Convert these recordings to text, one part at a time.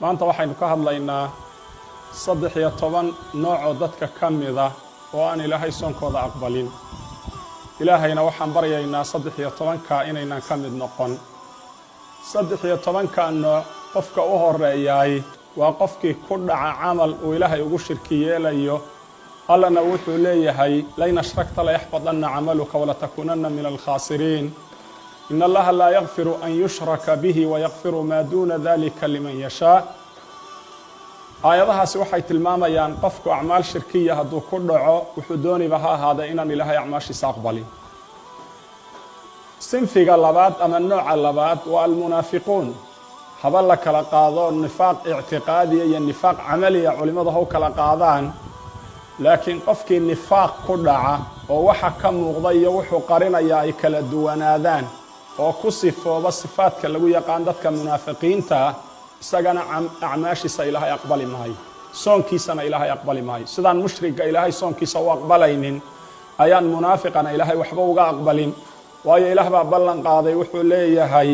maanta waxaynu ka hadlaynaa 13 nooc oo dadka kamida oo aan ilaahay soonkooda aqbalin. ilaahayna waxaan baryaynaa 13ka inaynan kamid noqon. 13ka nooc qofka u horeeyay waa qofkii ku dhaca camal uu ilaahay ugu shirki yeelayo. allana wuxuu leeyahay layna shrakta la yaxbadanna camaluka wala takunanna min al-khasirin. إن الله لا يغفر أن يشرك به ويغفر ما دون ذلك لمن يشاء. آياتها waxay tilmaamayaan qofku acmaal shirkiya haduu ku dhaco wuxuu dooniba ha ahaada inaan ilaahay acmaashiisa aqbalin. sinfiga labaad ama nooca labaad waa almunaafiquun. haba la kala qaado nifaaq i'tiqaadi iyo nifaaq camali culimadu ha kala qaadaan. laakiin qofkii nifaaq ku dhaca oo waxa ka muuqda iyo wuxuu qarinaya ay kala duwanaadaan oo ku sifooba sifaadka lagu yaqaan dadka munaafiqiinta isagana acmaashiisa ilaahay aqbali maayo, soonkiisana ilaahay aqbali maayo. sidaan mushriga ilaahay soonkiisa u aqbalaynin ayaan munaafiqana ilaahay waxba uga aqbalin. waayo ilaah baa ballan qaaday wuxuu leeyahay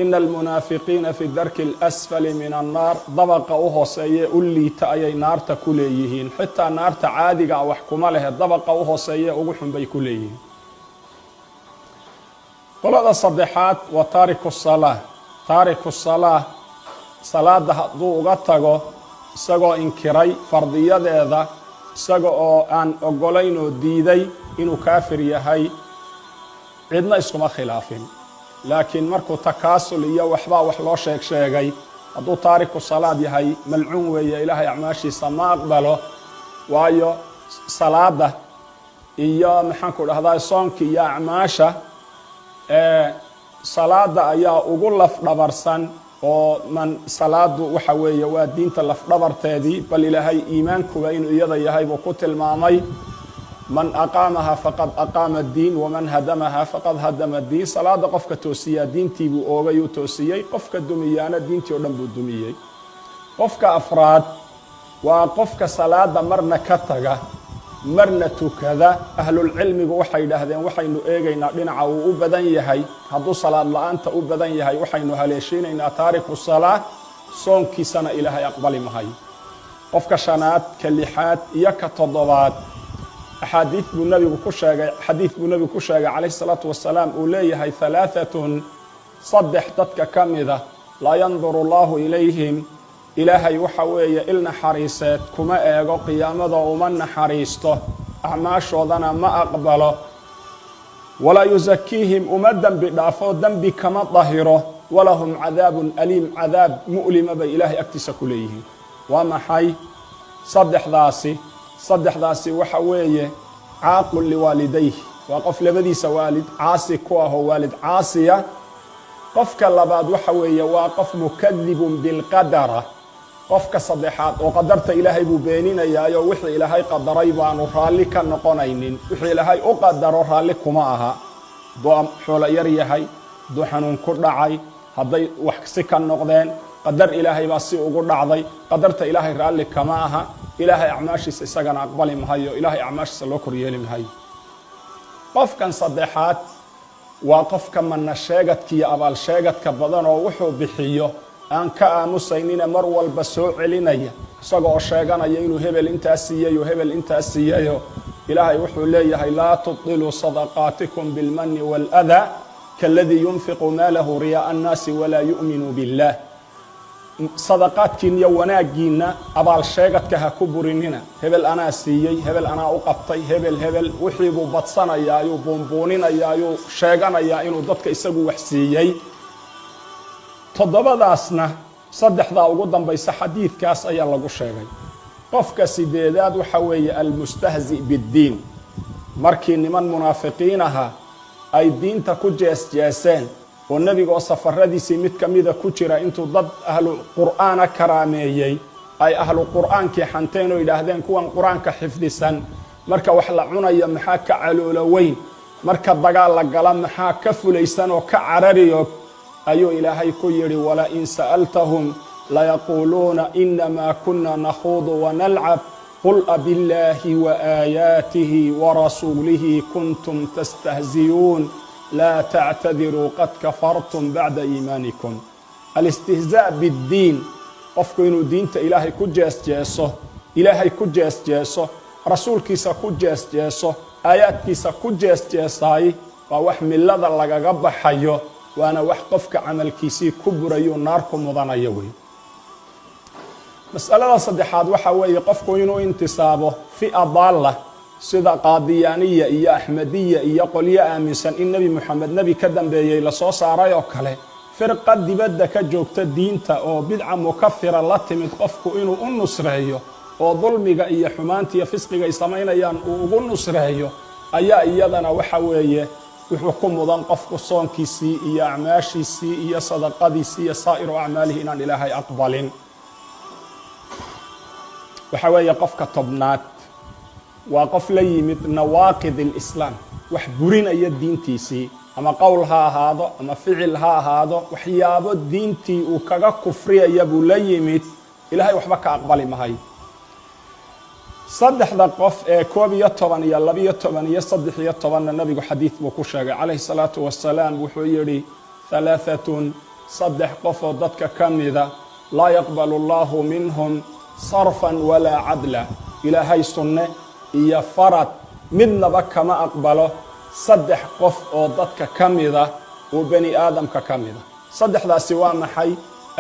ina almunaafiqiina fi darki alasfali min annaar. dabaqa u hooseeye u liita ayay naarta ku leeyihiin. xitaa naarta caadiga wax kuma lehe dabaqa u hooseeye ugu xun bay ku leeyihiin. qolada saddexaad waa taariku salaa. taariku salaa salaada hadduu uga tago isagoo inkiray fardiyadeeda, isaga oo aan ogolayn oo diiday inuu kaafir yahay, cidna iskuma khilaafin. laakiin markuu takaasul iyo waxbaa wax loo sheegay hadduu taariku salaad yahay malcuun weeye, ilaahay acmaashiisa ma aqbalo. waayo salaada iyo maxaanku dhahdaa soonka iyo acmaasha salaada ayaa ugu lafdhabarsan oo salaadu waxa weeye waa diinta lafdhabarteedii. bal ilaahay iimaankuba inuu iyada yahay buu ku tilmaamay man aqaamaha faqad aqaama diin waman hadamaha faqad hadama diin. salaada qofka toosiyaa diintii buu oogay uu toosiyey, qofka dumiyaana diintii oo dhan buu dumiyey. qofka afraad waa qofka salaada marna ka taga marna tukada. ahlulcilmigu waxay yidhaahdeen waxaynu eegaynaa dhinaca uu u badan yahay. hadduu salaad la-aanta u badan yahay waxaynu haleeshiinaynaa taariku salaa, soonkiisana ilaahay aqbali mahay. qofka shanaad ka lixaad iyo ka toddobaad xadiid buu nabigu ku sheegay calayhi salaatu wasalaam uu leeyahay halaaatun saddex dadka ka mida laa yanduru allahu ilayhim. ilaahay waxa weeye il naxariiseed kuma eego qiyaamada uma naxariisto, acmaashoodana ma aqbalo. walaa yusakiihim uma dembi dhaafo, dembi kama dahiro. walahum cadaabun aliim, cadaab mu'lima bay ilaahay agtiisa ku leeyihiin. waa maxay saddexdaasi waxa weeye caaqun liwaalidayh, waa qof labadiisa waalid caasi ku ah oo waalid caasiya. qofka labaad waxa weeye waa qof mukadibun bilqadara. qofka saddexaad oo qadarta ilaahay buu beeninayaa oo wixii ilaahay qadaray baanu raalli ka noqonaynin. wixii ilaahay u qadaro raalli kuma aha. hadduu xoolo yar yahay, hadduu xanuun ku dhacay, hadday wax si ka noqdeen, qadar ilaahay baa si ugu dhacday. qadarta ilaahay raalli kama aha. ilaahay acmaashiisa isagana aqbali mahayo, ilaahay acmaashiisa loo koryeeli mahayo. qofkan saddexaad waa qofka manna sheegadka iyo abaal sheegadka badan oo wuxuu bixiyo aan ka aamusaynina mar walba soo celinaya, isaga oo sheeganaya inuu hebel intaas siiyayo hebel intaas siiyayo. ilaahay wuxuu leeyahay laa tubtiluu sadaqaatikum bilmanni waaladaa kaaladii yunfiqu maalahu riyaaa annaasi walaa yu'minu billah. sadaqaadkiina iyo wanaaggiina abaal sheegadka ha ku burinina. hebel anaa siiyey, hebel anaa u qabtay, hebel wixii buu badsanayaa, ayuu buunbuuninayaa, ayuu sheeganayaa inuu dadka isagu wax siiyey. toddobadaasna saddexdaa ugu dambaysa xadiidkaas ayaa lagu sheegay. qofka sideedaad waxa weeye almustahzi biddiin. markii niman munaafiqiin aha ay diinta ku jeesjeeseen oo nebiga oo safaradiisii mid ka mida ku jira intuu dad ahlu qur'aana karaameeyey ay ahlu qur'aankii xanteen oo yidhaahdeen kuwan qur-aanka xifdisan marka wax la cunayo maxaa ka caloola weyn, marka dagaal la gala maxaa ka fulaysan oo ka carariyo. ayuu ilaahay ku yidhi wala in sa'altahum layaquuluuna inamaa kunna nakhuudu wanalcab qul abillaahi waaayaatihi warasuulihi kuntum tastahziyuun laa tactadiruu qad kafartum bacda iimaanikum. alistihzaa biddiin qofku inuu diinta ilaahay ku jeesjeeso ilaahay ku jeesjeeso rasuulkiisa ku jeesjeeso aayaadkiisa ku jeesjeesaay waa wax millada lagaga baxayo waana wax qofka camalkiisii ku burayo naar ku mudanayo wey mas'alada saddexaad waxa weeye qofku inuu intisaabo fi'a daalla sida qaadiyaaniya iyo axmediya iyo qolyo aaminsan in nebi moxamed nebi ka dambeeyey la soo saaray oo kale firqa dibadda ka joogta diinta oo bidca mukafira la timid qofku inuu u nusreeyo oo dulmiga iyo xumaanta iyo fisqiga ay samaynayaan uu ugu nusreeyo ayaa iyadana waxa weeye wuxuu ku mudan qofku soonkiisii iyo acmaashiisii iyo sadaqadiisii iyo saa'iru acmaalihi inaan ilaahay aqbalin waxa weeye qofka tobnaad waa qof la yimid nawaaqid alislaam wax burinaya diintiisii ama qowl ha ahaado ama ficil ha ahaado waxyaabo diintii uu kaga kufriyaya buu la yimid ilaahay waxba ka aqbali mahay saddexda qof ee 11 iyo 12 iyo 13 nabigu xadiis buu ku sheegay calayhi salaatu wasalaam wuxuu yidhi thalathatun saddex qof oo dadka ka mida laa yaqbalu allahu minhum sarfan walaa cadla ilaahay sunne iyo farad midnaba kama aqbalo saddex qof oo dadka ka mida oo bani aadamka ka mida saddexdaasi waa maxay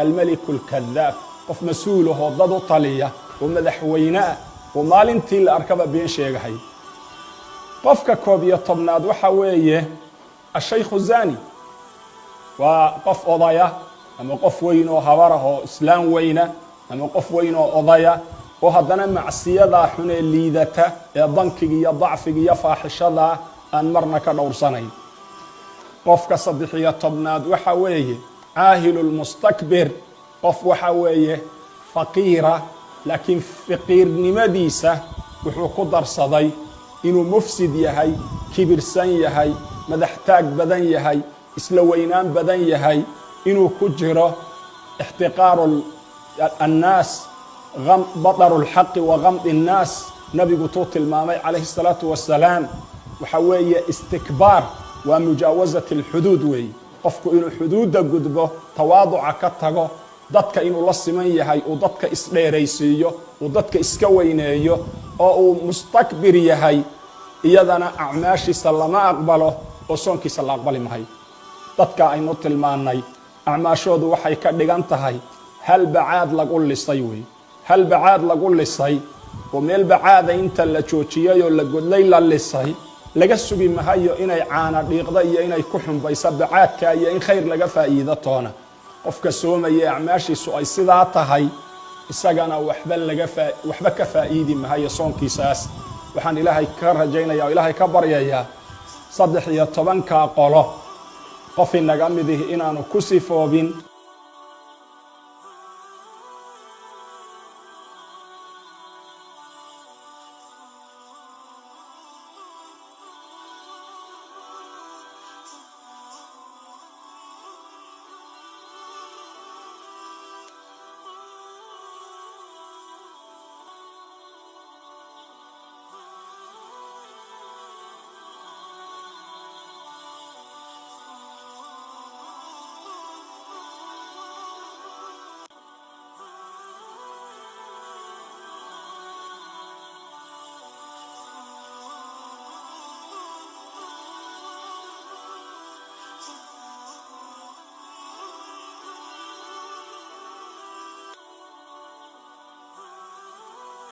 almaliku alkadaab qof mas-uul ahoo dad u taliya oo madaxweyne ah oo maalintii la arkaba been sheegahay qofka 11aad waxa weeye ashaykhu zani waa qof odaya ama qof weyn oo habar ah oo islaam weyna ama qof weyn oo odaya oo haddana macsiyada xun ee liidata ee dankiga iyo dacfiga iyo faaxishada aan marna ka dhowrsanayn qofka 13aad waxa weeye caahilul mustakbir qof waxa weeye faqiira laakiin faqiirnimadiisa wuxuu ku darsaday inuu mufsid yahay kibirsan yahay madax taag badan yahay isla weynaan badan yahay inuu ku jiro ixtiqaaru annaas badaru lxaqi wa gamdi annaas nabigu tuu tilmaamay calayhi salaatu wasalaam waxa weeye istikbaar waa mujaawasati alxuduud weeye qofku inuu xuduudda gudbo tawaaduca ka tago dadka inuu la siman yahay uu dadka isdheeraysiiyo uu dadka iska weyneeyo oo uu mustakbir yahay iyadana acmaashiisa lama aqbalo oo soonkiisa la aqbali mahay dadka aynu tilmaannay acmaashoodu waxay ka dhigan tahay hal bacaad lagu lisay wey hal bacaad lagu lisay oo meel bacaada inta la joojiyay oo la godlay la lisay laga sugi mahayo inay caana dhiiqda iyo inay ku xumbayso bacaadka iyo in khayr laga faa'iido toona qofka soomaya acmaashiisu ay sidaa tahay isagana waxba ka faa'iidi mahayo soonkiisaas waxaan ilaahay ka rajaynayaa oo ilaahay ka baryayaa 13 qolo qof inaga mid inaanu ku sifoobin